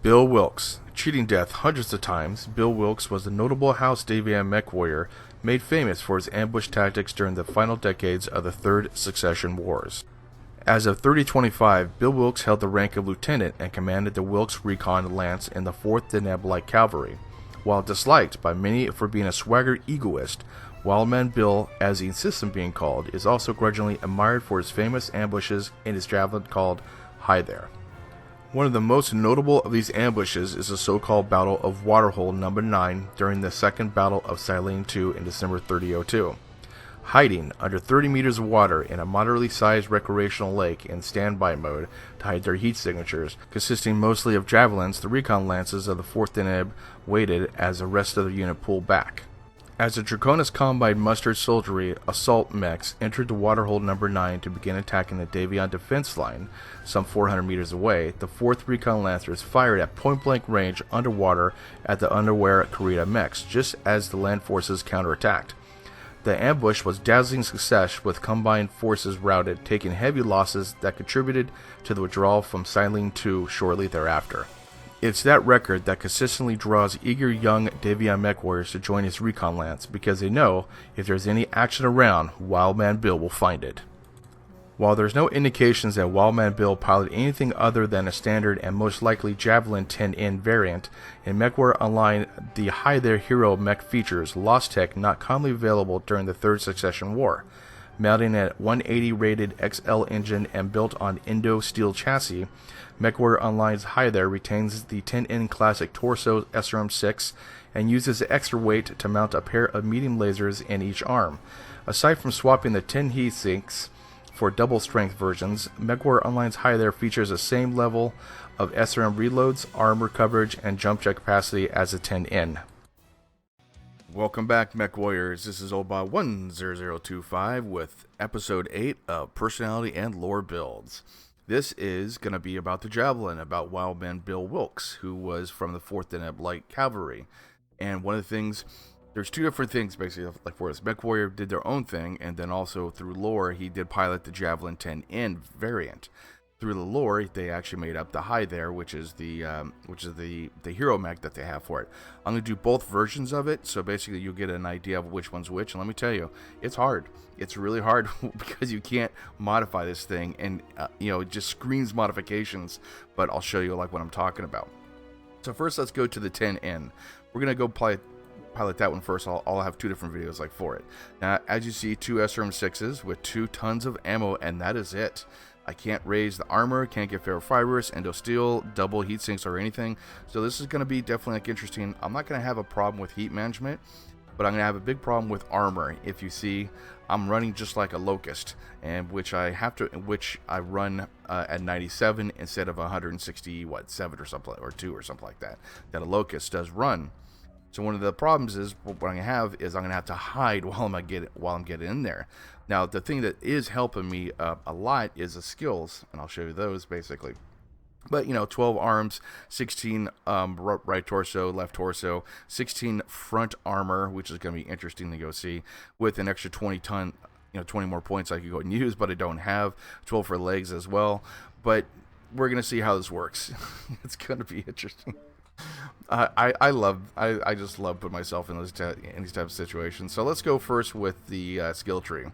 Bill Wilkes. Cheating death hundreds of times, Bill Wilkes was the notable House Davion MechWarrior made famous for his ambush tactics during the final decades of the Third Succession Wars. As of 3025, Bill Wilkes held the rank of lieutenant and commanded the Wilkes Recon Lance in the 4th Deneb Light Calvary. While disliked by many for being a swagger egoist, Wildman Bill, as he insists on being called, is also grudgingly admired for his famous ambushes in his javelin called Hi There. One of the most notable of these ambushes is the so-called Battle of Waterhole No. 9 during the Second Battle of Silene-2 in December 3002. Hiding under 30 meters of water in a moderately sized recreational lake in standby mode to hide their heat signatures, consisting mostly of javelins, the Recon Lances of the 4th Deneb waited as the rest of the unit pulled back. As the Draconis Combine mustered soldiery assault mechs entered the Waterhole No. 9 to begin attacking the Davion defense line, some 400 meters away, the 4th Recon Lancers fired at point-blank range underwater at the underwear Karita mechs, just as the land forces counterattacked. The ambush was dazzling success, with combined forces routed, taking heavy losses that contributed to the withdrawal from Silene-2 shortly thereafter. It's that record that consistently draws eager young Davion MechWarriors to join his Recon Lance, because they know if there's any action around, Wildman Bill will find it. While there's no indications that Wildman Bill piloted anything other than a standard and most likely Javelin-10N variant, in MechWarrior Online the Hi There Hero mech features Lost Tech not commonly available during the Third Succession War. Mounting a 180 rated XL engine and built on Indo steel chassis, MechWarrior Online's Hi There retains the 10N classic torso SRM-6 and uses the extra weight to mount a pair of medium lasers in each arm. Aside from swapping the 10 heat sinks for double strength versions, MechWarrior Online's Hi There features the same level of SRM reloads, armor coverage, and jump jet capacity as the 10N. Welcome back, Mech Warriors. This is Oba10025 with episode 8 of Personality and Lore Builds. This is going to be about the Javelin, about Wildman Bill Wilkes, who was from the 4th Deneb Light Calvary. And one of the things, there's two different things basically, like for this. MechWarrior did their own thing, and then also through lore, he did pilot the Javelin-10N variant. Through the lore, they actually made up the Hi There, which is the hero mech that they have for it. I'm going to do both versions of it, so basically you'll get an idea of which one's which. And let me tell you, it's hard. It's really hard because you can't modify this thing, and it just screams modifications. But I'll show you like what I'm talking about. So first, let's go to the 10N. We're going to go pilot that one first. I'll have two different videos like for it. Now, as you see, two SRM-6s with 2 tons of ammo, and that is it. I can't raise the armor, can't get ferrofibrous, endo steel, double heat sinks or anything. So this is going to be definitely interesting. I'm not going to have a problem with heat management, but I'm going to have a big problem with armor. If you see, I'm running just like a Locust, and which I run at 97 instead of 167 or something, or 2 or something like that. That a Locust does run. So one of the problems is what I'm going to have to hide while I'm getting in there. Now, the thing that is helping me a lot is the skills, and I'll show you those basically. But 12 arms, 16 right torso, left torso, 16 front armor, which is going to be interesting to go see, with an extra 20 more points I could go and use, but I don't have. 12 for legs as well. But we're going to see how this works. It's going to be interesting. I just love putting myself in these types of situations. So let's go first with the skill tree.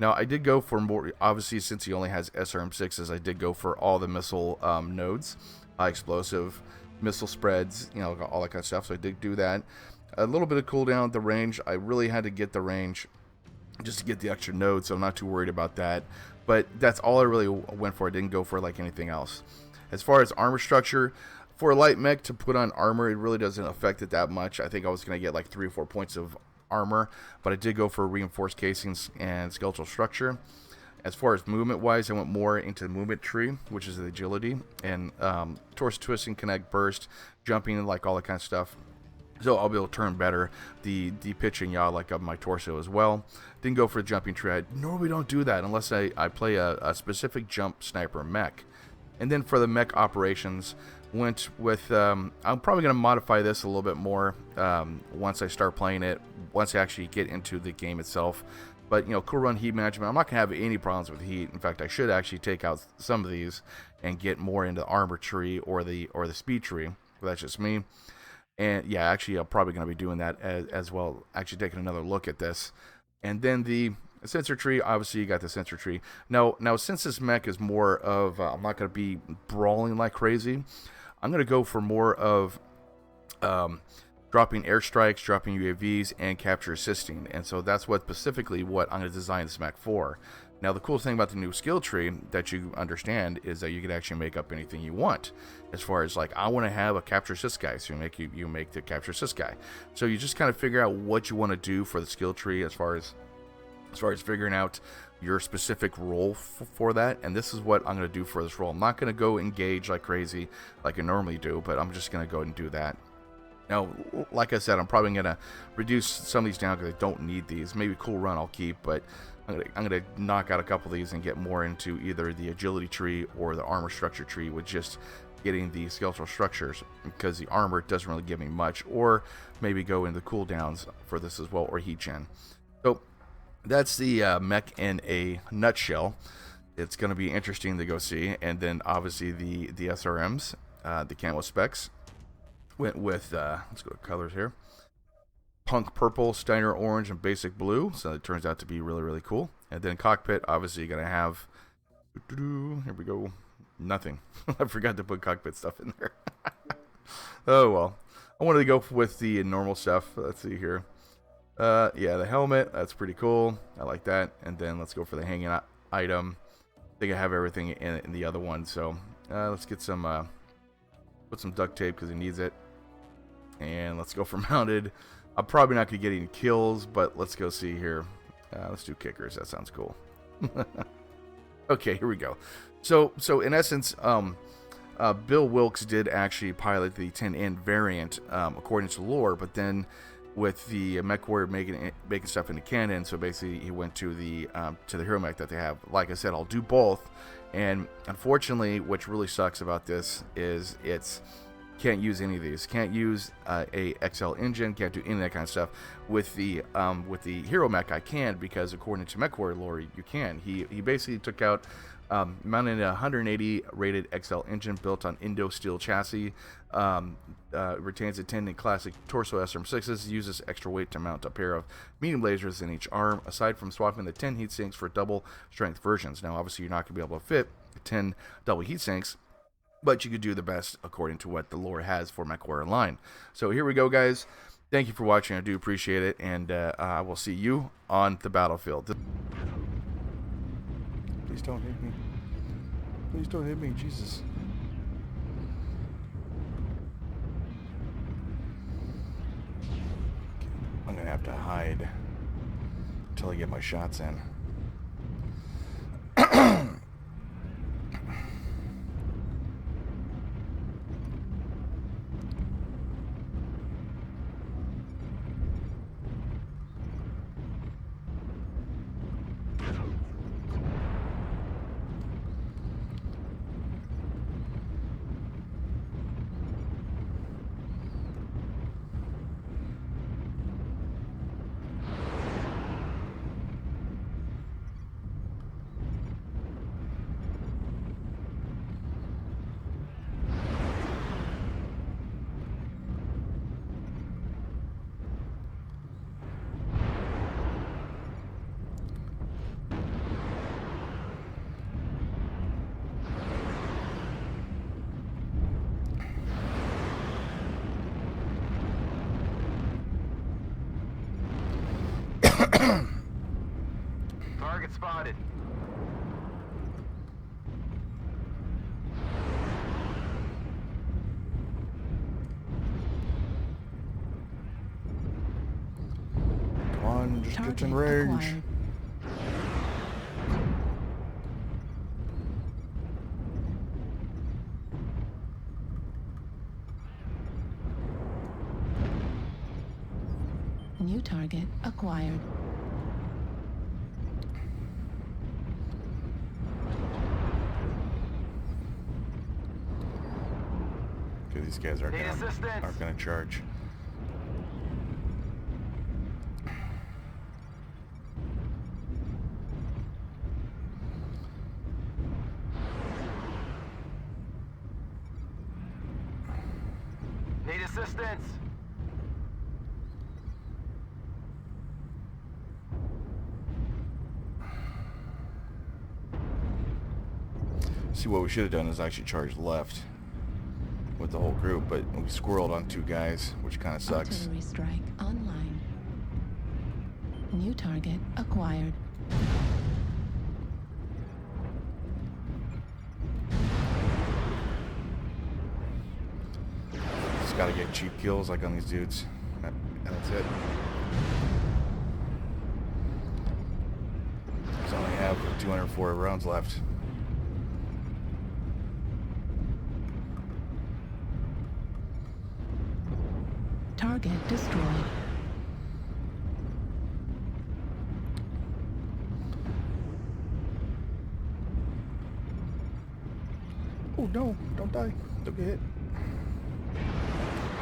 Now, I did go for more, obviously, since he only has SRM-6s, I did go for all the missile nodes, explosive, missile spreads, all that kind of stuff. So I did do that. A little bit of cooldown, the range. I really had to get the range just to get the extra nodes, so I'm not too worried about that. But that's all I really went for. I didn't go for like anything else. As far as armor structure, for a light mech to put on armor, it really doesn't affect it that much. I think I was going to get like 3 or 4 points of armor, but I did go for reinforced casings and skeletal structure. As far as movement wise, I went more into the movement tree, which is the agility, and torso twisting, connect, burst, jumping, and like all that kind of stuff. So I'll be able to turn better the pitch and yaw like of my torso as well. Didn't go for the jumping tree. I normally don't do that unless I play a specific jump sniper mech. And then for the mech operations, went with, I'm probably going to modify this a little bit more once I start playing it, once I actually get into the game itself. But, you know, Cool Run heat management, I'm not going to have any problems with heat. In fact, I should actually take out some of these and get more into the armor tree or the speed tree. But that's just me. And, yeah, actually, I'm probably going to be doing that as well, actually taking another look at this. And then the sensor tree, obviously, you got the sensor tree. Now since this mech is more of, I'm not going to be brawling like crazy, I'm going to go for more of dropping airstrikes, dropping UAVs, and capture assisting. And so that's what specifically what I'm going to design this mech for. Now, the cool thing about the new skill tree that you understand is that you can actually make up anything you want. As far as like, I want to have a capture assist guy, so you make the capture assist guy. So you just kind of figure out what you want to do for the skill tree as far as figuring out your specific role for that. And this is what I'm going to do for this role. I'm not going to go engage like crazy like I normally do, but I'm just going to go and do that. Now, like I said, I'm probably going to reduce some of these down because I don't need these. Maybe Cool Run I'll keep, but I'm going to knock out a couple of these and get more into either the agility tree or the armor structure tree with just getting the skeletal structures, because the armor doesn't really give me much, or maybe go into cooldowns for this as well, or heat gen. So that's the mech in a nutshell. It's going to be interesting to go see. And then obviously the SRMs, the camo specs. Went with, let's go to colors here. Punk purple, Steiner orange, and basic blue. So it turns out to be really, really cool. And then cockpit, obviously you're going to have, here we go, nothing. I forgot to put cockpit stuff in there. Oh, well. I wanted to go with the normal stuff. Let's see here. Yeah, the helmet, that's pretty cool. I like that. And then let's go for the hanging item. I think I have everything in the other one. So let's get some, put some duct tape because he needs it. And let's go for mounted. I'm probably not going to get any kills, but let's go see here. Let's do kickers. That sounds cool. Okay, here we go. So in essence, Bill Wilkes did actually pilot the 10N variant according to lore, but then with the MechWarrior making stuff into canon, so basically he went to the hero mech that they have. Like I said, I'll do both, and unfortunately, what really sucks about this is it's can't use any of these. Can't use a XL engine. Can't do any of that kind of stuff. With the hero mech, I can, because according to MechWarrior lore, you can. He basically took out mounted a 180 rated XL engine built on Indo steel chassis. Retains a 10 in classic torso SRM6s. Uses extra weight to mount a pair of medium lasers in each arm. Aside from swapping the 10 heat sinks for double strength versions. Now, obviously, you're not going to be able to fit 10 double heat sinks, but you could do the best according to what the lore has for MechWarrior Online. So here we go, guys. Thank you for watching. I do appreciate it, and I will see you on the battlefield. Please don't hit me. Please don't hit me, Jesus. I'm gonna have to hide until I get my shots in. Target spotted. Come on, just get in range. Acquired. New target acquired. Okay, these guys aren't gonna charge. assistance! See, what we should have done is actually charge left with the whole group, but we squirreled on 2 guys, which kind of sucks. Artillery strike online. New target acquired. Just gotta get cheap kills like on these dudes. And that's it. So I only have 204 rounds left. Target destroyed. Oh no, don't die. Don't get hit.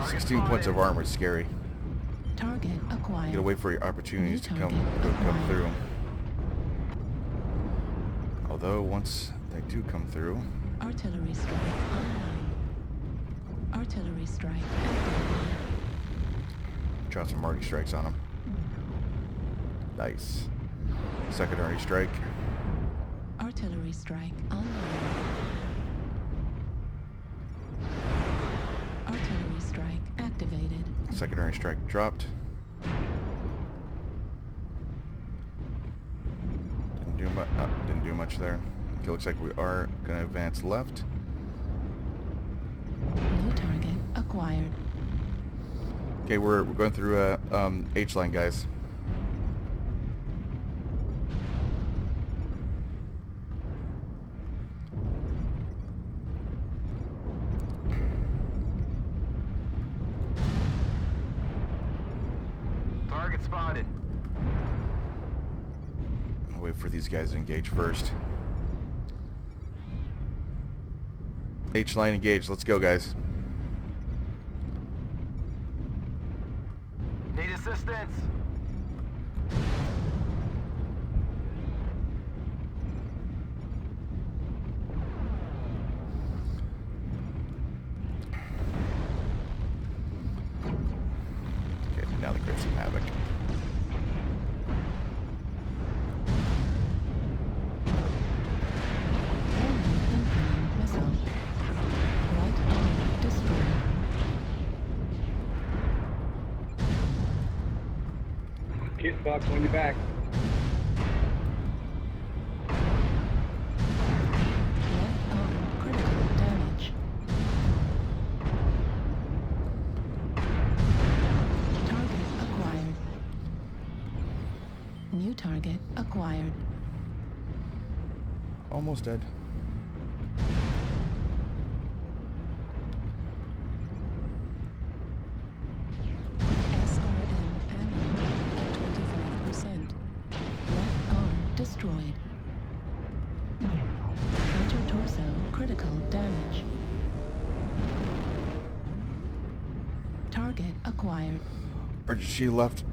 16 points of armor is scary. Target acquired. You gotta wait for your opportunities to come acquired. through. Although once they do come through, Artillery strike online. Artillery strike activated. drop some marty strikes on them. Nice. Secondary strike. Artillery strike online. Artillery strike activated. Secondary strike dropped. Didn't do much there. It looks like we are going to advance left. New target acquired. Okay, we're going through H line, guys. Target spotted. I'll wait for these guys to engage first. H line engaged. Let's go, guys. Need assistance. Okay, now they create some havoc. Incoming missile. Right arm destroyed. Kit box on your back. Left arm critical damage. Target acquired. New target acquired. Almost dead. SRM ammo at 25%. Left arm destroyed. Counter torso critical damage. Target acquired. Urgency left.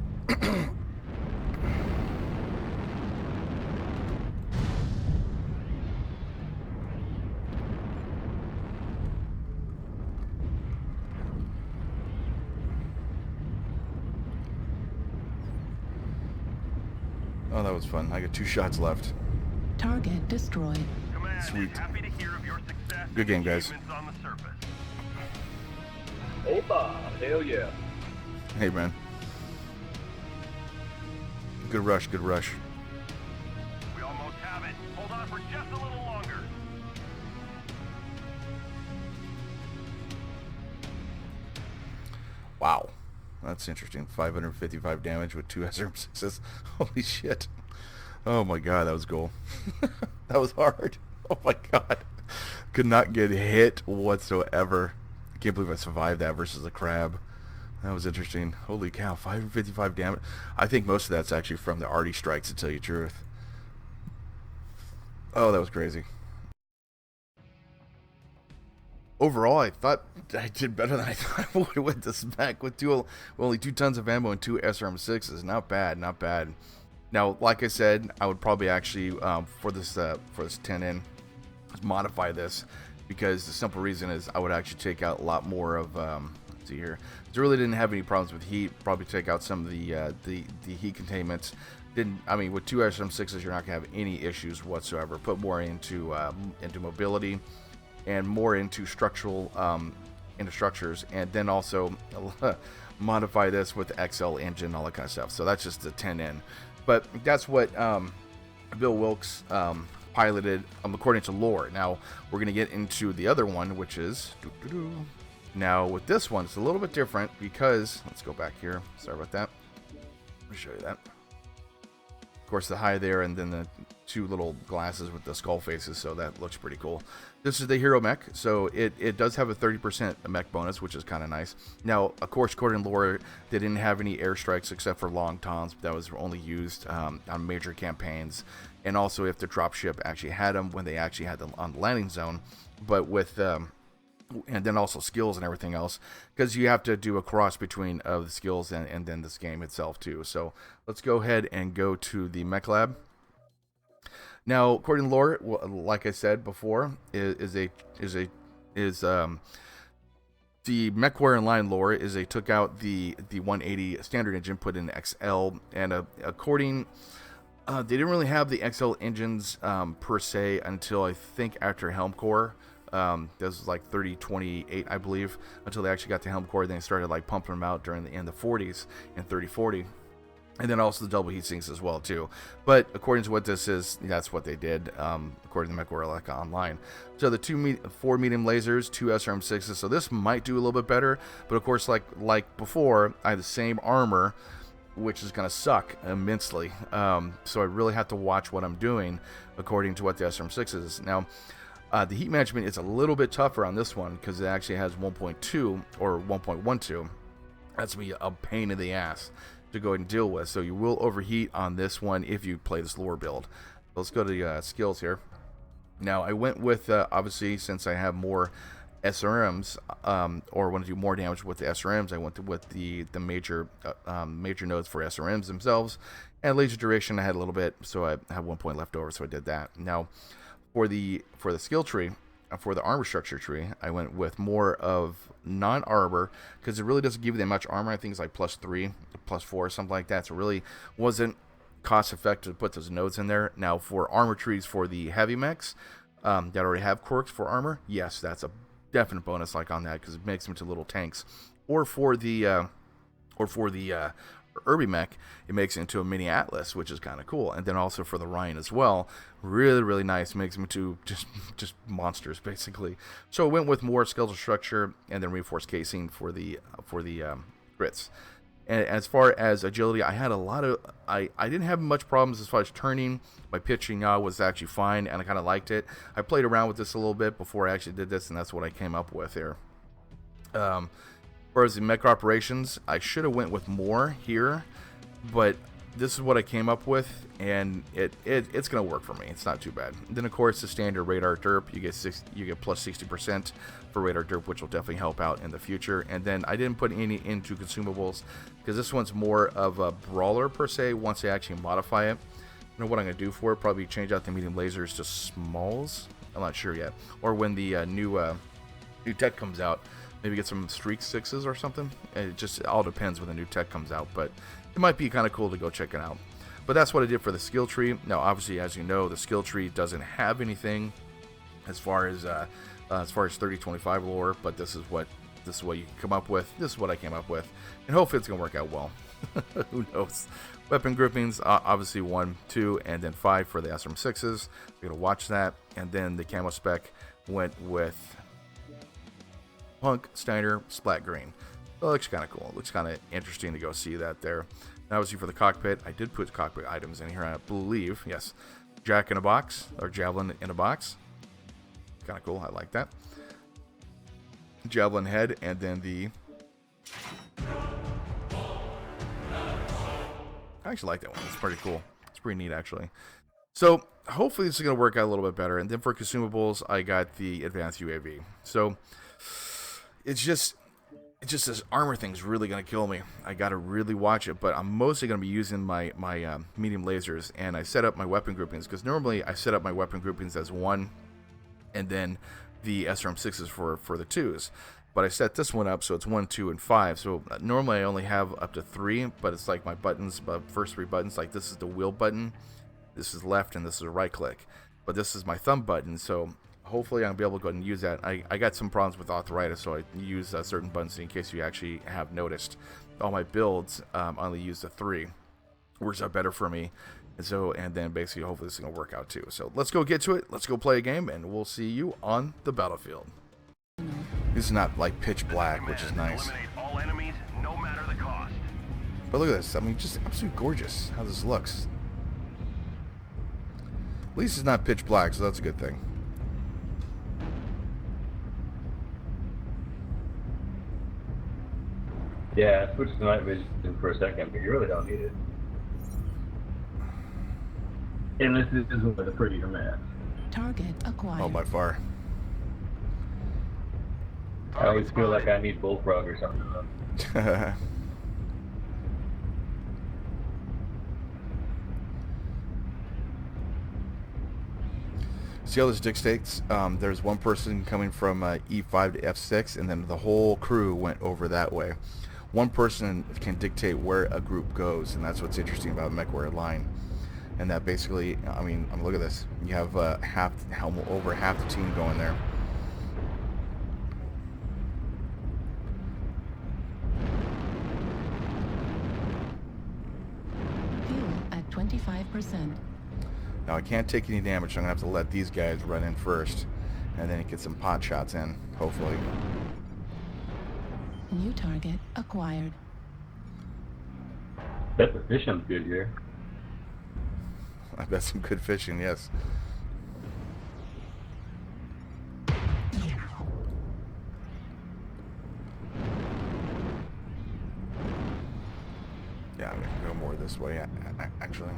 Oh, that was fun. I got 2 shots left. Target destroyed. Command Sweet. is happy to hear of your success. Good game, guys. and achievements on the surface. Opa, hell yeah. Hey, man. Good rush, good rush. We almost have it. Hold on for just a little longer. Wow. That's interesting. 555 damage with 2 SRM6s. Holy shit. Oh my god, that was cool. That was hard. Oh my god. Could not get hit whatsoever. I can't believe I survived that versus a crab. That was interesting. Holy cow, 555 damage. I think most of that's actually from the arty strikes, to tell you the truth. Oh, that was crazy. Overall, I thought I did better than I thought I would with this mech with only 2 tons of ammo and 2 SRM6s. Not bad, not bad. Now, like I said, I would probably actually for this 10N modify this, because the simple reason is I would actually take out a lot more of see here. It really didn't have any problems with heat. Probably take out some of the heat containments. I mean, with 2 SRM6s, you're not gonna have any issues whatsoever. Put more into mobility and more into structural into structures, and then also modify this with the XL engine, all that kind of stuff. So that's just the 10N. But that's what Bill Wilkes piloted according to lore. Now we're gonna get into the other one, which is now with this one, it's a little bit different because let's go back here. Sorry about that. Let me show you that. Of course, the high there, and then the 2 little glasses with the skull faces, so that looks pretty cool. This is the hero mech, so it does have a 30% mech bonus, which is kind of nice. Now, of course, according to lore, they didn't have any airstrikes except for long tons. That was only used on major campaigns, and also if the dropship actually had them when they actually had them on the landing zone. But with and then also skills and everything else, because you have to do a cross between the skills and then this game itself too. So let's go ahead and go to the mech lab. Now, according to lore, like I said before, the MechWarrior line lore is they took out the 180 standard engine, put in XL, and according they didn't really have the XL engines per se until I think after Helm Core. This was like 3028, I believe, until they actually got to Helm Core. Then they started like pumping them out in the 40s and 3040, and then also the double heat sinks as well too. But according to what this is, that's what they did, according to MechWarrior like online. So the 4 medium lasers, 2 SRM6s. So this might do a little bit better, but of course, like before, I have the same armor, which is going to suck immensely. So I really have to watch what I'm doing according to what the SRM6 is. Now, the heat management is a little bit tougher on this one because it actually has 1.2 or 1.12. That's going to be a pain in the ass to go ahead and deal with. So you will overheat on this one if you play this lore build. Let's go to the skills here. Now, I went with, obviously, since I have more SRMs, or want to do more damage with the SRMs, I went with the major nodes for SRMs themselves. And laser duration, I had a little bit, so I have 1 point left over, so I did that. Now, for the skill tree, for the armor structure tree, I went with more of non-armor because it really doesn't give you that much armor. I think it's like +3, +4, something like that. So it really wasn't cost effective to put those nodes in there. Now for armor trees for the heavy mechs that already have quirks for armor, yes, that's a definite bonus like on that because it makes them into little tanks. Or for the Irby mech, it makes it into a mini Atlas, which is kind of cool. And then also for the Ryan as well, really nice, makes them into just monsters basically. So I went with more skeletal structure and then reinforced casing for the grits. And as far as agility, I had a lot of I didn't have much problems as far as turning. My pitching was actually fine, and I kind of liked it. I played around with this a little bit before I actually did this, and that's what I came up with here. Whereas the mech operations, I should have went with more here, but this is what I came up with, and it's gonna work for me. It's not too bad. And then of course the standard radar derp, you get plus 60% for radar derp, which will definitely help out in the future. And then I didn't put any into consumables because this one's more of a brawler per se. Once they actually modify it, you know what I'm gonna do for it? Probably change out the medium lasers to smalls. I'm not sure yet. Or when the new tech comes out, maybe get some Streak 6s or something. It just all depends when the new tech comes out, but it might be kind of cool to go check it out. But that's what I did for the skill tree. Now, obviously, as you know, the skill tree doesn't have anything as far as 3025 lore, but this is what you can come up with. This is what I came up with, and hopefully it's gonna work out well. Who knows? Weapon groupings, obviously 1, 2, and then 5 for the SRM6s. We're gonna watch that, and then the camo spec went with Punk, Steiner, Splat Green. It looks kind of cool. It looks kind of interesting to go see that there. And obviously for the cockpit, I did put cockpit items in here, I believe. Yes. Jack in a box, or Javelin in a box. Kind of cool. I like that. Javelin head, and then the... I actually like that one. It's pretty cool. It's pretty neat, actually. So hopefully this is going to work out a little bit better. And then for consumables, I got the advanced UAV. So it's just this armor thing's really gonna kill me. I gotta really watch it, but I'm mostly gonna be using my medium lasers, and I set up my weapon groupings because normally I set up my weapon groupings as 1, and then the SRM6s for the 2s. But I set this one up so it's 1, 2, and 5. So normally I only have up to 3, but it's like my buttons, first 3 buttons. Like this is the wheel button, this is left, and this is a right click. But this is my thumb button, so hopefully I'll be able to go ahead and use that. I got some problems with arthritis, so I use certain buttons in case you actually have noticed. All my builds only use the 3. Works out better for me. And then basically hopefully this is going to work out too. So let's go get to it. Let's go play a game, and we'll see you on the battlefield. This is not like pitch black, which is nice. Eliminate all enemies, no matter the cost. But look at this. I mean, just absolutely gorgeous how this looks. At least it's not pitch black, so that's a good thing. Yeah, I switched to night vision for a second, but you really don't need it. And this is one of the prettier maps. Target acquired. Oh, by far. I always feel like I need bullfrog or something. See how this dictates? There's one person coming from E5 to F6, and then the whole crew went over that way. One person can dictate where a group goes, and that's what's interesting about MechWarrior Line. And that basically, I mean, look at this. You have over half the team going there. Fuel at 25%. Now I can't take any damage, so I'm gonna have to let these guys run in first, and then get some pot shots in, hopefully. New target acquired. Bet the fishing's good here. I bet some good fishing, yes. Yeah, I'm gonna go more this way, actually.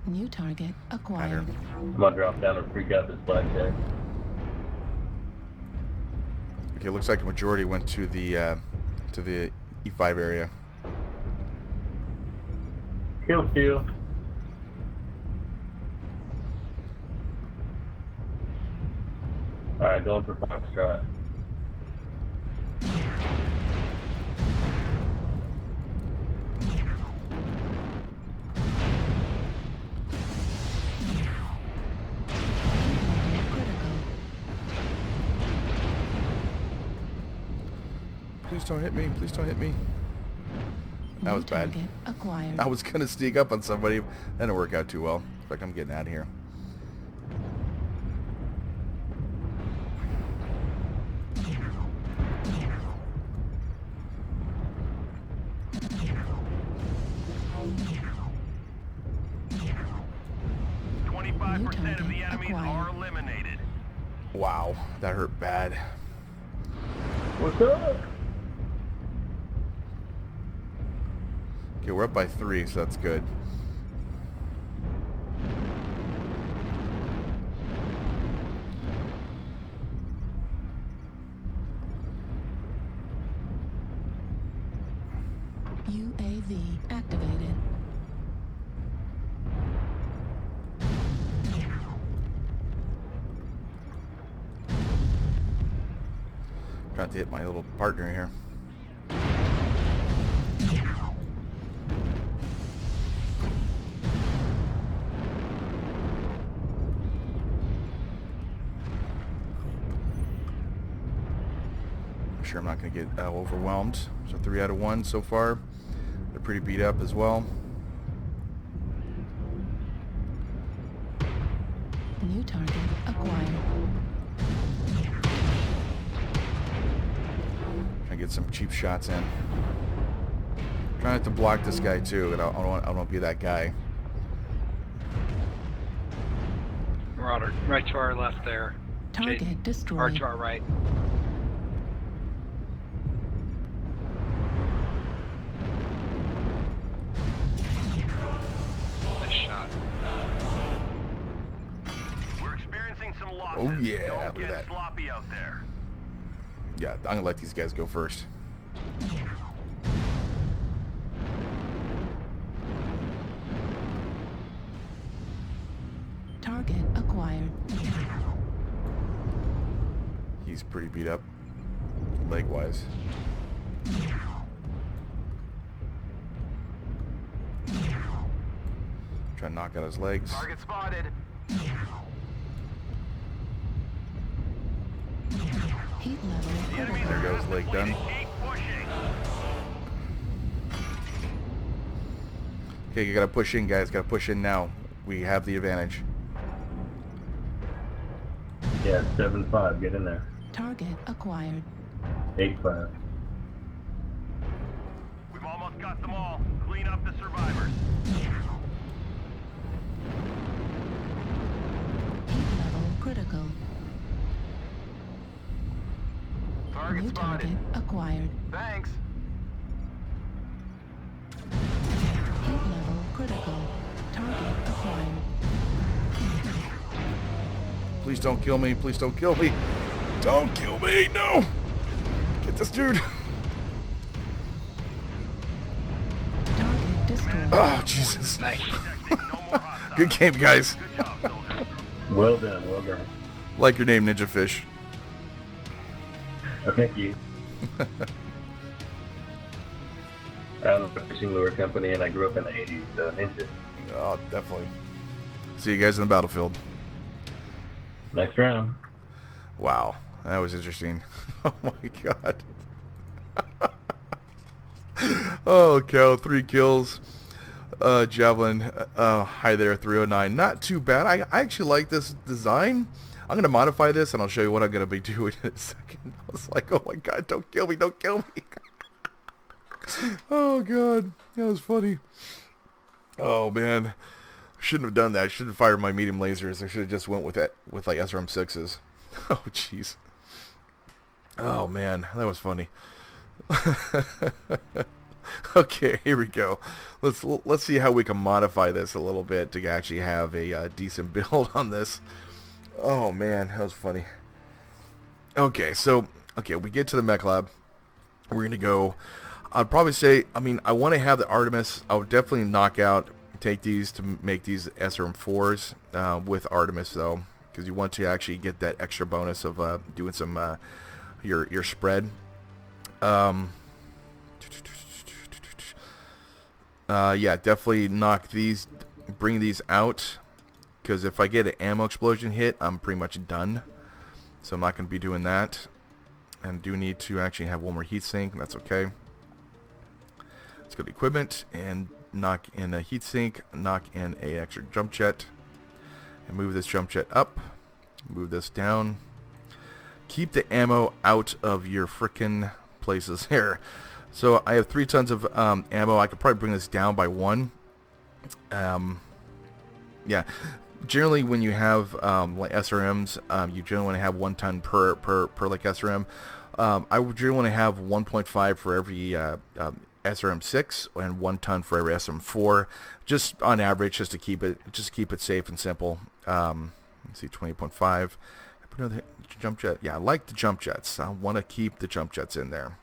New target acquired. I'm gonna drop down and freak out this blackjack. Okay, looks like a majority went to the E5 area. Kill. Alright, going for Foxtrot. Please don't hit me. Please don't hit me. That was bad. Acquired. I was gonna sneak up on somebody. That didn't work out too well. In fact, I'm getting out of here. Of the enemies are eliminated. Wow, that hurt bad. What's up? Okay, we're up by 3, so that's good. UAV activated. Trying to hit my little partner here. I'm sure I'm not going to get overwhelmed. So 3 out of 1 so far. They're pretty beat up as well. New target acquired. Trying to get some cheap shots in. Trying not to block this guy too. And I don't want to be that guy. Marauder, right to our left there. Target Or destroyed. to our right. Nice shot. We're experiencing some losses. Oh, yeah, Don't look at get that. sloppy out there. Yeah, I'm going to let these guys go first. Target acquired. He's pretty beat up, leg-wise. Try to knock out his legs. Target spotted. Heat level critical. There goes leg done. Keep pushing. Okay, you gotta push in, guys. Gotta push in now. We have the advantage. Yeah, 7-5. Get in there. Target acquired. 8-5. We've almost got them all. Clean up the survivors. Heat level critical. Target New spotted. target acquired. Thanks. Heat level critical. Target acquired. Please don't kill me. Please don't kill me. Don't kill me. No. Get this dude. Target destroyed. Oh, Jesus. Nice. No more hostiles. Good game, guys. Good job, soldiers. Well done, well done. Like your name, Ninja Fish. Oh, thank you. I own a fishing lure company and I grew up in the 80s, so ninja. Oh, definitely. See you guys in the battlefield. Next round. Wow, that was interesting. Oh my god. Oh cow, 3 kills. Javelin, hi there, 309. Not too bad. I actually like this design. I'm gonna modify this and I'll show you what I'm gonna be doing in a second. I was like, oh my god, don't kill me, don't kill me. Oh god, that was funny. Oh man, shouldn't have done that. I should have fired my medium lasers. I should have just went with that with like SRM6s. Oh jeez. Oh man, that was funny. Okay, here we go. Let's see how we can modify this a little bit to actually have a decent build on this. Oh man, that was funny. Okay, so we get to the mech lab. We're gonna go. I'd probably say, I mean, I want to have the Artemis. I would definitely take these to make these SRM4s with Artemis though, because you want to actually get that extra bonus of doing some your spread. Yeah, definitely knock these, bring these out, because if I get an ammo explosion hit, I'm pretty much done. So I'm not going to be doing that. And do need to actually have one more heatsink. That's okay. Let's go to equipment and knock in a heatsink, knock in a extra jump jet, and move this jump jet up. Move this down. Keep the ammo out of your frickin' places here. So I have 3 tons of ammo. I could probably bring this down by 1. Yeah. Generally, when you have like SRMs, you generally want to have 1 ton per like SRM. I would generally want to have 1.5 for every SRM6 and 1 ton for every SRM4, just on average, just to keep it safe and simple. Let's see, 20.5. Put another jump jet. Yeah, I like the jump jets. I want to keep the jump jets in there.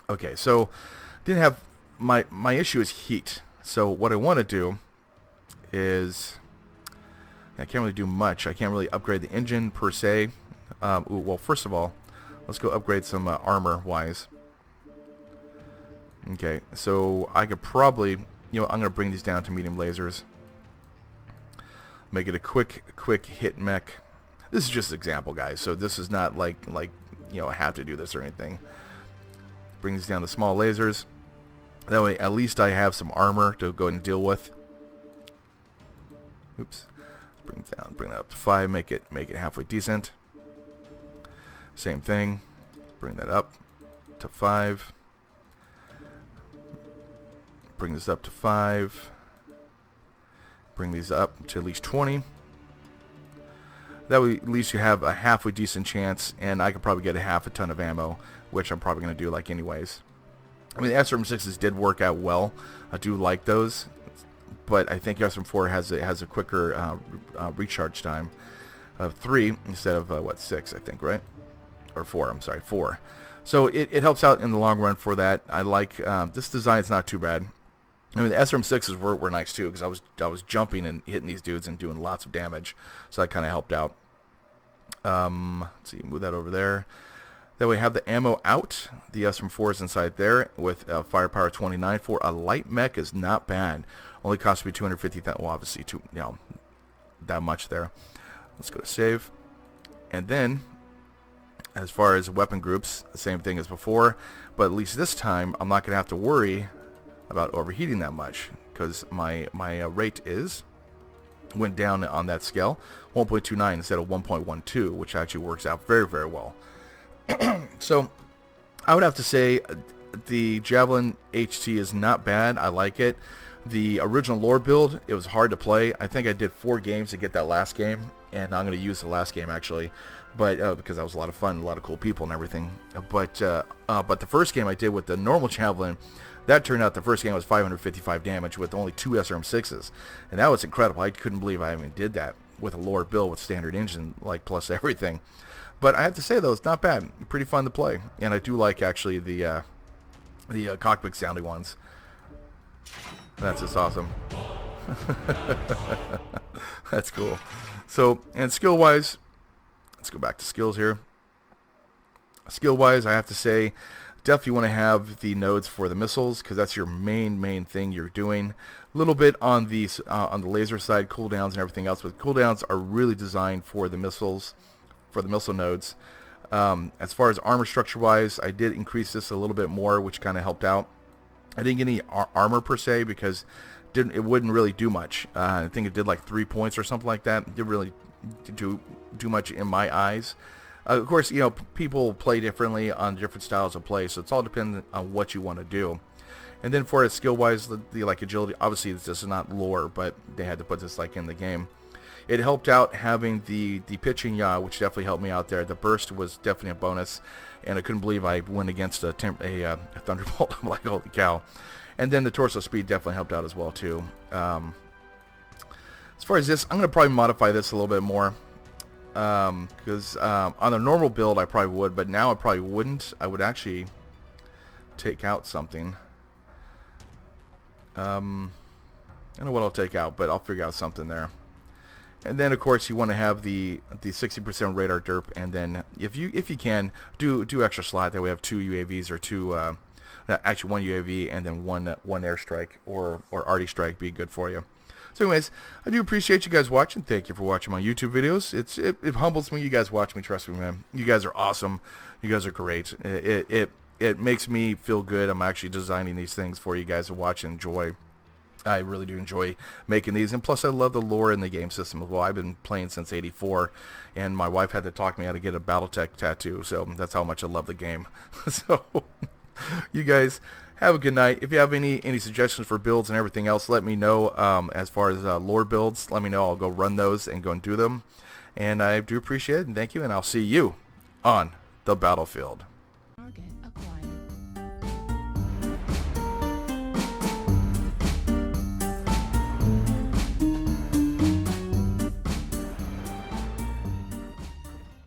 Okay, so didn't have my issue is heat. So what I want to do is, I can't really do much. I can't really upgrade the engine per se. Well, first of all, let's go upgrade some armor wise. Okay, so I could probably, I'm gonna bring these down to medium lasers. Make it a quick hit mech. This is just an example, guys. So this is not like I have to do this or anything. Bring these down to small lasers. That way, at least I have some armor to go ahead and deal with. Oops. Bring that up to 5. Make it halfway decent. Same thing. Bring that up to 5. Bring this up to 5. Bring these up to at least 20. That way, at least you have a halfway decent chance, and I could probably get a half a ton of ammo, which I'm probably going to do like anyways. I mean, the SRM6s did work out well. I do like those, but I think SRM4 has a quicker recharge time of 3 instead of 6, I think, right? Or 4. I'm sorry, 4. So it helps out in the long run for that. I like this design. It's not too bad. I mean, the SRM6s were nice too, because I was jumping and hitting these dudes and doing lots of damage, so that kind of helped out. Let's see, move that over there. Then we have the ammo out. The SRM4 is inside there with firepower 29 for a light mech is not bad. Only cost me 250,000. Well, obviously, that much there. Let's go to save, and then as far as weapon groups, the same thing as before, but at least this time I'm not going to have to worry about overheating that much, because my rate went down on that scale, 1.29 instead of 1.12, which actually works out very, very well. So I would have to say the Javelin-HT is not bad. I like it. The original lore build, it was hard to play. I think I did 4 games to get that last game, and I'm going to use the last game actually, but because that was a lot of fun, a lot of cool people and everything. But the first game I did with the normal Javelin, that turned out the first game was 555 damage with only 2 SRM6s, and that was incredible. I couldn't believe I even did that with a lore build with standard engine, like, plus everything. But I have to say though, it's not bad. Pretty fun to play, and I do like actually the cockpit sounding ones. That's just awesome. That's cool. So, and skill wise, let's go back to skills here. Skill wise, I have to say, definitely want to have the nodes for the missiles, because that's your main thing you're doing. A little bit on the laser side, cooldowns and everything else, but cooldowns are really designed for the missiles, for the missile nodes. As far as armor structure wise, I did increase this a little bit more, which kind of helped out. I didn't get any armor per se, because it wouldn't really do much. I think it did like 3 points or something like that. It didn't really do much in my eyes. Of course, you know, people play differently on different styles of play, so it's all dependent on what you want to do. And then for skill-wise, the like agility, obviously this is not lore, but they had to put this like in the game. It helped out having the pitching yaw, which definitely helped me out there. The burst was definitely a bonus, and I couldn't believe I went against a Thunderbolt. I'm like, holy cow. And then the torso speed definitely helped out as well too. As far as this, I'm going to probably modify this a little bit more, because on a normal build I probably would, but now I probably wouldn't. I would actually take out something. I don't know what I'll take out, but I'll figure out something there. And then of course you want to have the 60% radar derp, and then if you can do extra slot, that we have 2 UAVs or 2 actually 1 UAV and then one airstrike or arty strike be good for you. So anyways, I do appreciate you guys watching. Thank you for watching my YouTube videos. It humbles me. You guys watch me. Trust me, man. You guys are awesome. You guys are great. It makes me feel good. I'm actually designing these things for you guys to watch and enjoy. I really do enjoy making these, and plus I love the lore in the game system as well. I've been playing since '84, and my wife had to talk me how to get a Battletech tattoo, so that's how much I love the game. So you guys have a good night. If you have any suggestions for builds and everything else, let me know. As far as lore builds, let me know. I'll go run those and go and do them. And I do appreciate it, and thank you, and I'll see you on the battlefield.